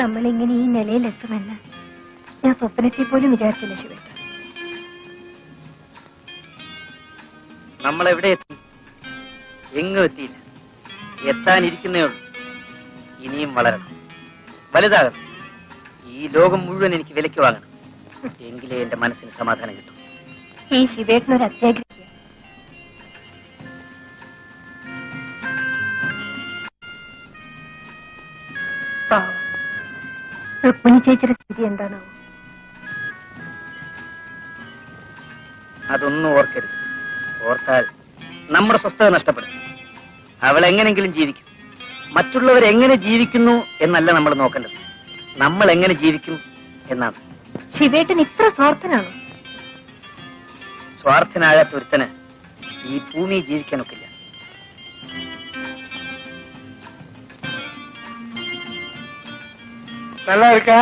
നമ്മളിങ്ങനെ ഈ നിലയിലെത്തുമെന്ന് ഞാൻ സ്വപ്നത്തിൽ പോലും വിചാരിച്ചില്ല ശിവേട്ട. നമ്മൾ എവിടെ എത്തി? എങ്ങും എത്തിയില്ല. എത്താനിരിക്കുന്നേ ഉള്ളൂ. ഇനിയും വളരണം, വലുതാകണം. ഈ ലോകം മുഴുവൻ എനിക്ക് വിലയ്ക്ക് വാങ്ങണം. എങ്കിലേ എന്റെ മനസ്സിന് സമാധാനം കിട്ടും. ഈ ശിവേട്ടനൊരു അത്യാഗ്രഹിക്കുക. രുക്മിണി ചേച്ചിയുടെ സ്ഥിതി എന്താണോ? അതൊന്നും ഓർക്കരുത്. ഓർത്താൽ നമ്മുടെ സ്വസ്ഥത നഷ്ടപ്പെടും. അവൾ എങ്ങനെങ്കിലും ജീവിക്കും. മറ്റുള്ളവർ എങ്ങനെ ജീവിക്കുന്നു എന്നല്ല നമ്മൾ നോക്കേണ്ടത്, നമ്മൾ എങ്ങനെ ജീവിക്കും എന്നാണ്. ശിവേട്ടൻ ഇത്ര സ്വാർത്ഥനാണോ? സ്വാർത്ഥനാകാത്ത ഒരുത്തന് ഈ ഭൂമി ജീവിക്കാനൊക്കില്ല. நல்லா இருக்கா?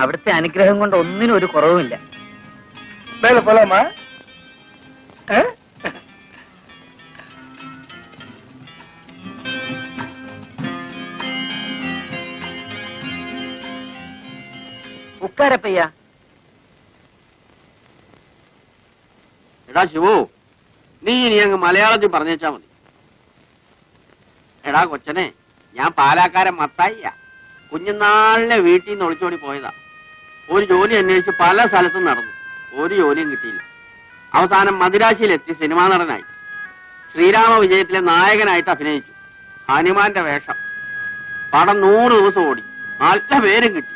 അവിടുത്തെ അനുഗ്രഹം കൊണ്ട് ഒന്നിനും ഒരു കുറവുമില്ല. மேல போலாமா? ഉക്കാരപ്പയ്യ. എടാ ശിവു, നീ ഇനി അങ്ങ് മലയാളത്തിൽ പറഞ്ഞേച്ചാ മതി. എടാ കൊച്ചനെ, ഞാൻ പാലാക്കാരൻ മത്തായിയാ. കുഞ്ഞുനാളിനെ വീട്ടിൽ നിന്ന് ഒളിച്ചോടി പോയതാ. ഒരു ജോലി അന്വേഷിച്ച് പല സ്ഥലത്തും നടന്നു. ഒരു ജോലിയും കിട്ടിയില്ല. അവസാനം മദിരാശിയിലെത്തി സിനിമാ നടനായി. ശ്രീരാമ വിജയത്തിലെ നായകനായിട്ട് അഭിനയിച്ചു. ഹനുമാന്റെ വേഷം. പടം 100 ദിവസം ഓടി. നല്ല പേരും കിട്ടി.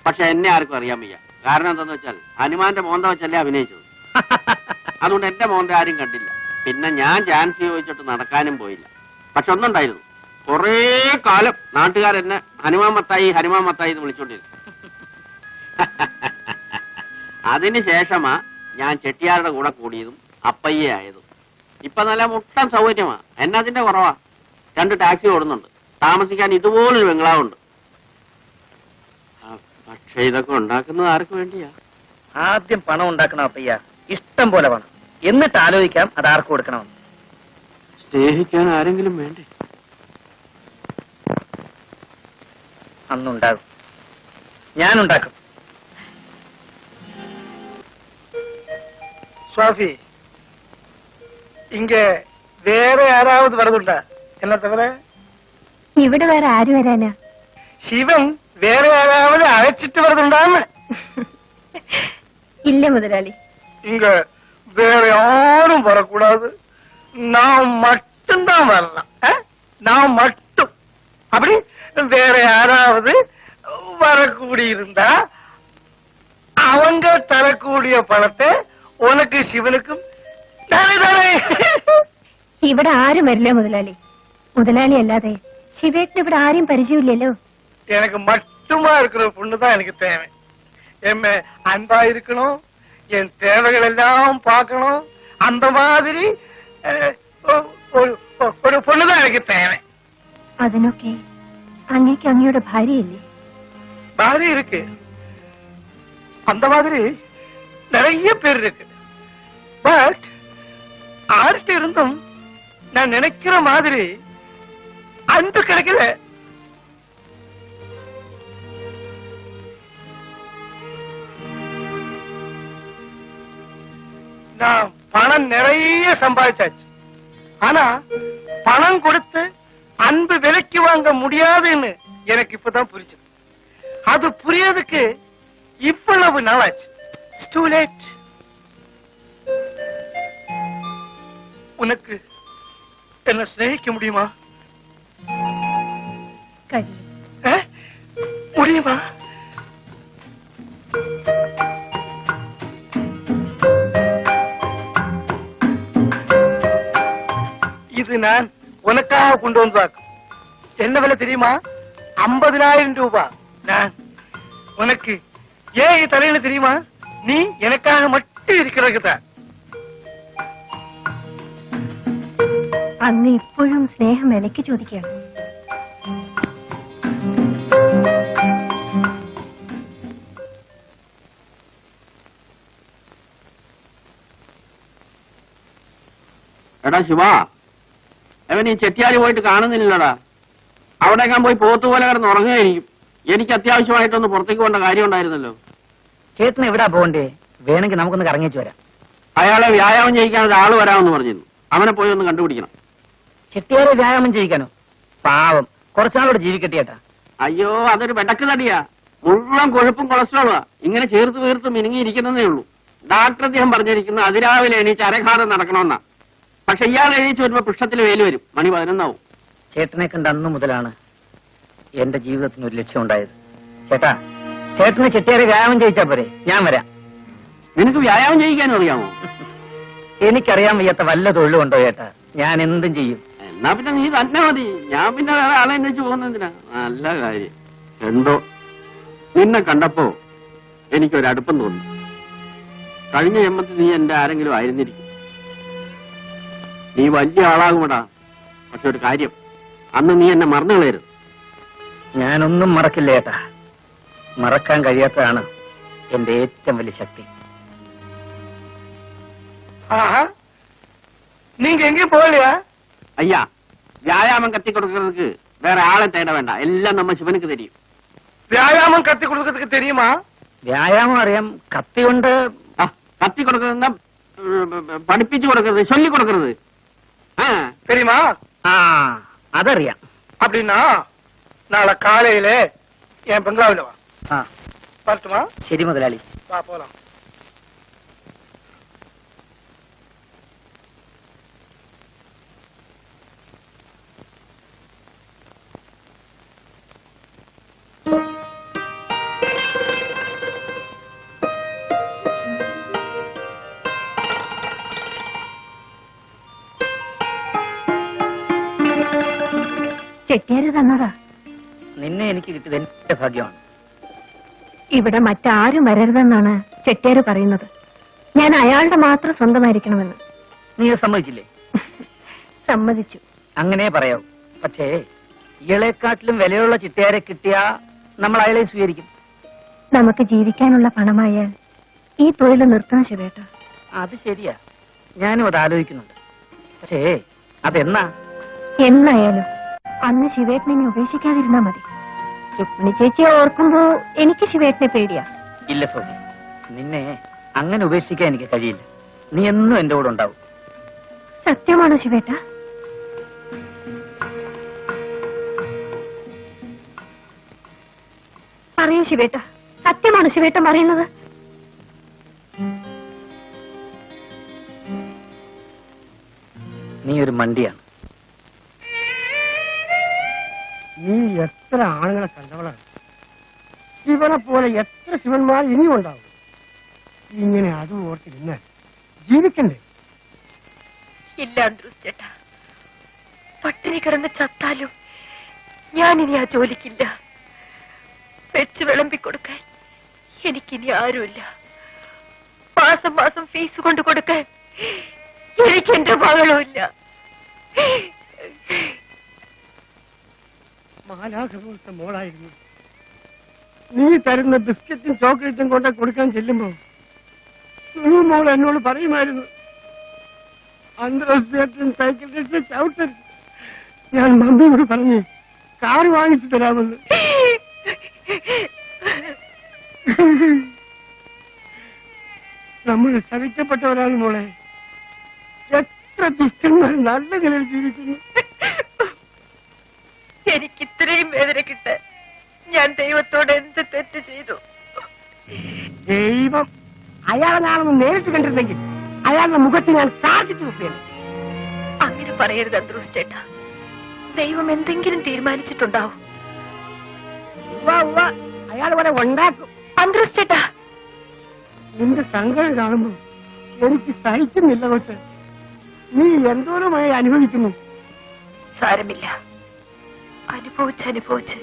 പക്ഷെ എന്നെ ആർക്കും അറിയാൻ വയ്യ. കാരണം എന്താന്ന് വെച്ചാൽ ഹനുമാന്റെ മോന്ത വെച്ചല്ലേ അഭിനയിച്ചത്. അതുകൊണ്ട് എന്റെ മോന്ത ആരും കണ്ടില്ല. പിന്നെ ഞാൻ ചാൻസ് ചോദിച്ചിട്ട് നടക്കാനും പോയില്ല. പക്ഷെ ഒന്നുണ്ടായിരുന്നു, കുറേ കാലം നാട്ടുകാരെന്നെ ഹനുമാൻ മത്തായി എന്ന് വിളിച്ചോണ്ടിരുന്നു. അതിനുശേഷമാ ഞാൻ ചെട്ടിയാരുടെ കൂടെ കൂടിയതും അപ്പയ്യ ആയതും. ഇപ്പൊ നല്ല മുട്ടൻ സൗകര്യമാ. എന്നതിന്റെ കുറവാ. 2 ടാക്സി ഓടുന്നുണ്ട്. താമസിക്കാൻ ഇതുപോലൊരു ബംഗ്ലാവുണ്ട്. പക്ഷെ ഇതൊക്കെ ഉണ്ടാക്കുന്നത് ആർക്ക് വേണ്ടിയാ? ആദ്യം പണം ഉണ്ടാക്കണം അപ്പയ്യ, ഇഷ്ടം പോലെ പണം. എന്നിട്ട് ആലോചിക്കാം അത് ആർക്ക് കൊടുക്കണമെന്ന്. സ്നേഹിക്കാൻ ആരെങ്കിലും വേണ്ടേ? അന്നുണ്ടാകും, ഞാനുണ്ടാക്കും. சுவாமி, இங்க வேற யாராவது வரதுண்டா? என்ன தவிர ഇവിടെ വേറെ ആര് വരാനാ? ശിവൻ വേറെ யாராவது அழைச்சிட்டு வரதுண்டான்னு? ഇല്ല മുതലാളി. இங்க வேற யாரும் வரக்கூடாது. நான் மட்டும்தான் வரலாம். நான் மட்டும். அப்படி வேற யாராவது வரக்கூடியிருந்தா அவங்க தரக்கூடிய பணத்தை உனக்கு சிவனுக்கும் ഇവിടെ ആരും വരില്ല മുതലാളി. മുതലാളി അല്ലാതെ ശിവേട്ടന് ഇവിടെ ആരും പരിചയമില്ലല്ലോ. எனக்கு மட்டுமா இருக்கிற பொண்ணுதான் எனக்கு தேவை. என் அன்பா இருக்கணும், என் தேவைகள் எல்லாம் பார்க்கணும். அந்த மாதிரி ஒரு பொண்ணுதான் எனக்கு தேவை. അതിനൊക്കെ അങ്ങേക്ക് അങ്ങയുടെ ഭാര്യയില്ലേ? ഭാര്യ இருக்கு. அந்த மாதிரி நிறைய பேர் இருக்கு. பட் ஆர்ட்ட இருந்தும் நான் நினைக்கிற மாதிரி அன்பு கிடைக்கல. நான் பணம் நிறைய சம்பாதிச்சாச்சு. ஆனா பணம் கொடுத்து அன்பு விலைக்கு வாங்க முடியாதுன்னு எனக்கு இப்பதான் புரிஞ்சது. அது புரியறதுக்கு இவ்வளவு நாளாச்சு. It's too late. உனக்கு என்ன சிநேகிக்க முடியுமா? முடியுமா? இது நான் உனக்காக கொண்டு வந்தாக்கும். என்ன விலை தெரியுமா? 50,000 ரூபாய். நான் உனக்கு ஏன் தரையில தெரியுமா? நீ எனக்காக மட்டும் இருக்கிறதுதான். അങ്ങ് ഇപ്പോഴും സ്നേഹം വിലയ്ക്ക് ചോദിക്കുകയാണ്. എടാ ശിവ, അവൻ ഈ ചെട്ടിയാലി പോയിട്ട് കാണുന്നില്ലടാ. അവിടേക്കാൻ പോയി പോത്തുപോലെ കിടന്ന് ഉറങ്ങുകയായിരിക്കും. എനിക്ക് അത്യാവശ്യമായിട്ടൊന്ന് പുറത്തേക്ക് പോകേണ്ട കാര്യം ഉണ്ടായിരുന്നല്ലോ. ചേട്ടൻ എവിടാ പോകണ്ടേ? വേണമെങ്കിൽ നമുക്കൊന്ന് കറങ്ങിച്ചു വരാം. അയാളെ വ്യായാമം ചെയ്യിക്കാൻ ഒരാള് വരാമെന്ന് പറഞ്ഞിരുന്നു. അവനെ പോയി ഒന്ന് കണ്ടുപിടിക്കണം. ചെട്ടിയാരെ വ്യായാമം ചെയ്യിക്കാനോ? പാവം, കുറച്ചാളോട് ജീവിക്കട്ടെ ചേട്ടാ. അയ്യോ, അതൊരു വെടക്ക് തടിയാ. മുഴുവൻ കൊഴുപ്പും കൊളസ്ട്രോളാ. ഇങ്ങനെ ചേർത്ത് വീർത്ത് മിനുങ്ങിയിരിക്കുന്നതേ ഉള്ളൂ. ഡാക്ടർ അദ്ദേഹം പറഞ്ഞിരിക്കുന്ന അതിരാവിലെ എണീച്ച് അരഘാതം നടക്കണമെന്നാ. പക്ഷെ ഇയാൾ എണീച്ച് വരുമ്പോ പൃഷ്ഠത്തിൽ വേല് വരും. മണി 11 ചേട്ടനെ കണ്ട അന്നു മുതലാണ് എന്റെ ജീവിതത്തിന് ഒരു ലക്ഷ്യം ഉണ്ടായത്. ചേട്ടാ, ചേട്ടന് ചെട്ടിയാരെ വ്യായാമം ചെയ്യിച്ചാ പോരെ? ഞാൻ വരാം. നിനക്ക് വ്യായാമം ചെയ്യിക്കാനും അറിയാമോ? എനിക്കറിയാൻ വയ്യാത്ത വല്ല തൊഴിലുണ്ടോ ചേട്ടാ? ഞാൻ എന്തും ചെയ്യും. എന്നാ പിന്നെ നീ തന്നെ മതി. ഞാൻ പിന്നെ വേറെ ആളെ അന്വേഷിച്ച് പോകുന്നതിനാ. നല്ല കാര്യം. എന്തോ നിന്നെ കണ്ടപ്പോ എനിക്കൊരടുപ്പം തോന്നി. കഴിഞ്ഞ ജന്മത്തിൽ നീ എന്റെ ആരെങ്കിലും ആയിരുന്നിരിക്കും. നീ വലിയ ആളാകുമടാ. പക്ഷെ ഒരു കാര്യം, അന്ന് നീ എന്നെ മറന്നു കളയരുത്. ഞാനൊന്നും മറക്കില്ല ചേട്ടാ. മറക്കാൻ കഴിയാത്തതാണ് എന്റെ ഏറ്റവും വലിയ ശക്തി. ஆஹா, நீங்க எங்கேயும் போகலையா? ஐயா, வியாயாமம் கத்தி கொடுக்கறதுக்கு வேற ஆளை தேட வேண்டாம். எல்லாம் நம்ம சிவனுக்கு தெரியும். வியாயாமம் கத்தி கொடுக்கறதுக்கு தெரியுமா? വ്യായാമം അറിയാം. കത്തി കൊണ്ട് கத்தி கொடுக்கறதுன்னா படிப்பிச்சு கொடுக்கறது, சொல்லி கொடுக்கறது தெரியுமா? അതറിയാം. அப்படின்னா நாளை காலையில என் பெங்களாவில வா. வரட்டுமா? ശരി മുതലാളി. வா போலாம். ചെട്ടിയാര് തന്നതാ. നിന്നെ എനിക്ക് കിട്ടിയത് എന്റെ ഭാഗ്യമാണ്. ഇവിടെ മറ്റാരും വരരുതെന്നാണ് ചെട്ടിയാര് പറയുന്നത്. ഞാൻ അയാളുടെ മാത്രം സ്വന്തമായിരിക്കണമെന്ന്. നീ സമ്മതിച്ചില്ലേ? സമ്മതിച്ചു. അങ്ങനെ പറയാവൂ. പക്ഷേ ഇയാളെക്കാട്ടിലും വിലയുള്ള ചിട്ടയാരെ കിട്ടിയാ നമ്മൾ അയാളെ സ്വീകരിക്കും. നമുക്ക് ജീവിക്കാനുള്ള പണമായാൽ ഈ തൊഴിൽ നിർത്തണം ശിവേട്ട. അത് ശരിയാ, ഞാനും അത് ആലോചിക്കുന്നുണ്ട്. പക്ഷേ അതെന്നാ? എന്നായാലും അന്ന് ശിവേട്ടനെ ഉപേക്ഷിക്കാതിരുന്നാ മതി. രുക്മിണി ചേച്ചിയെ ഓർക്കുമ്പോ എനിക്ക് ശിവേട്ടനെ പേടിയാ. ഇല്ല സോജി, നിന്നെ അങ്ങനെ ഉപേക്ഷിക്കാൻ എനിക്ക് കഴിയില്ല. നീ എന്നും എന്റെ കൂടെ ഉണ്ടാവും. സത്യമാണോ ശിവേട്ട? പറയൂ ശിവേട്ട, സത്യമാണോ ശിവേട്ടൻ പറയുന്നത്? നീ ഒരു മണ്ടിയാണ്. നീ എത്ര ആണുങ്ങളെ കണ്ടവളാണ്. ശിവനെ പോലെ എത്ര ശിവന്മാർ ഇനിയും ഉണ്ടാവും. ഇങ്ങനെ അത് ഓർത്തിരുന്ന് ജീവിക്കണ്ടേ? ഇല്ല അന്ത്രൂസ് ചേട്ടാ, പട്ടിണി കിടന്ന് ചത്താലും ഞാനിനി ആ ജോലിക്കില്ല. വെച്ച് വിളമ്പിക്കൊടുക്കാൻ എനിക്കിനി ആരുമില്ല. മാസം മാസം ഫീസ് കൊണ്ട് കൊടുക്കാൻ എനിക്കെന്റെ മകളുമില്ല. മാലാഖപോലത്തെ മോളായിരുന്നു. നീ തരുന്ന ബിസ്ക്കറ്റും ചോക്ലേറ്റും കൊണ്ട് കൊടുക്കാൻ ചെല്ലുമ്പോ മോൾ എന്നോട് പറയുമായിരുന്നു, അന്തരസ്യം സൈക്കിൾ ടെസ്റ്റ് ചവിട്ടരുത്. ഞാൻ മമ്മിയോട് പറഞ്ഞു കാർ വാങ്ങിച്ചു തരാമെന്ന്. നമ്മൾ ശവിക്കപ്പെട്ടവരാണ് മോളെ. എത്ര ദുഷ്ടന്മാർ നല്ല നിലയിൽ ജീവിക്കുന്നു. എനിക്ക് ഇത്രയും വേദന കിട്ടാൻ ഞാൻ ദൈവത്തോട് എന്ത് തെറ്റ് ചെയ്തു? ദൈവം അയാളാണെന്ന് നേരിട്ട് കണ്ടിരുന്നെങ്കിൽ അയാളുടെ മുഖത്ത് ഞാൻ കാർജിച്ചു നോക്കിയാണ്. അങ്ങനെ പറയരുത് അന്ത്രൂസ് ചേട്ടാ. ദൈവം എന്തെങ്കിലും തീരുമാനിച്ചിട്ടുണ്ടാവും. അയാൾ വരെ ഉണ്ടാക്കും. അന്ത്രൂസ് ചേട്ടാ, നിന്റെ സങ്കടം കാണുമ്പോ എനിക്ക് സഹിക്കുന്നില്ല. കൊച്ച്, നീ എന്തോരമായി അനുഭവിക്കുന്നു. സാരമില്ല, അനുഭവിച്ച്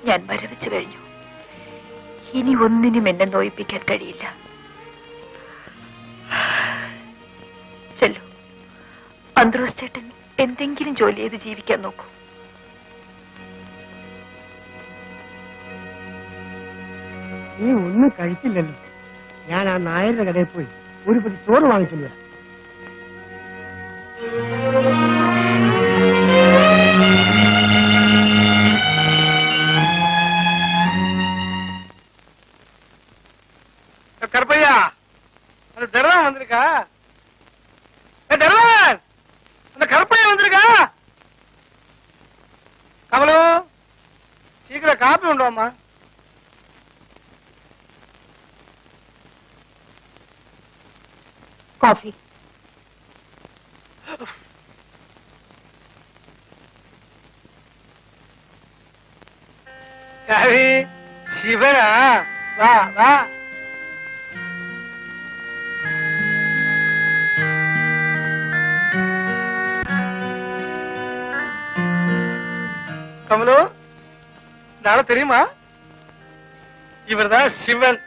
ഞാൻ മരവിച്ചു കഴിഞ്ഞു. ഇനി ഒന്നിനും എന്നെ നോയിപ്പിക്കാൻ കഴിയില്ല. ചെല്ലു, അന്ത്രൂസ് ചേട്ടൻ എന്തെങ്കിലും ജോലി ചെയ്ത് ജീവിക്കാൻ നോക്കൂ. നീ ഒന്നും കഴിച്ചില്ലല്ലോ. ഞാൻ ആ നായരുടെ കടയിൽ പോയി ഒരു പതി ചോറ് വാങ്ങിച്ചില്ല. குடிக்கிற காப்பி உண்டோம்மா? காஃபி. யாரு? சிவனா? வா வா. கமலு, நாளை தெரியுமா? இவர்தான் சிவன்.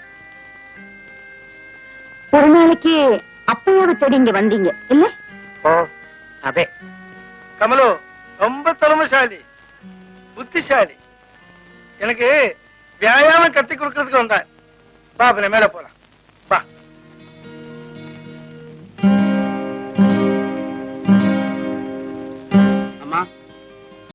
ஒரு நாளைக்கு அப்பையாவை தேடி இங்க வந்தீங்க இல்ல? ஓ அதே. கமலு ரொம்ப திறமைசாலி, புத்திசாலி. எனக்கு வியாயாமம் கத்தி கொடுக்கறதுக்கு வந்தேன். வா, மேல போலாம். வா.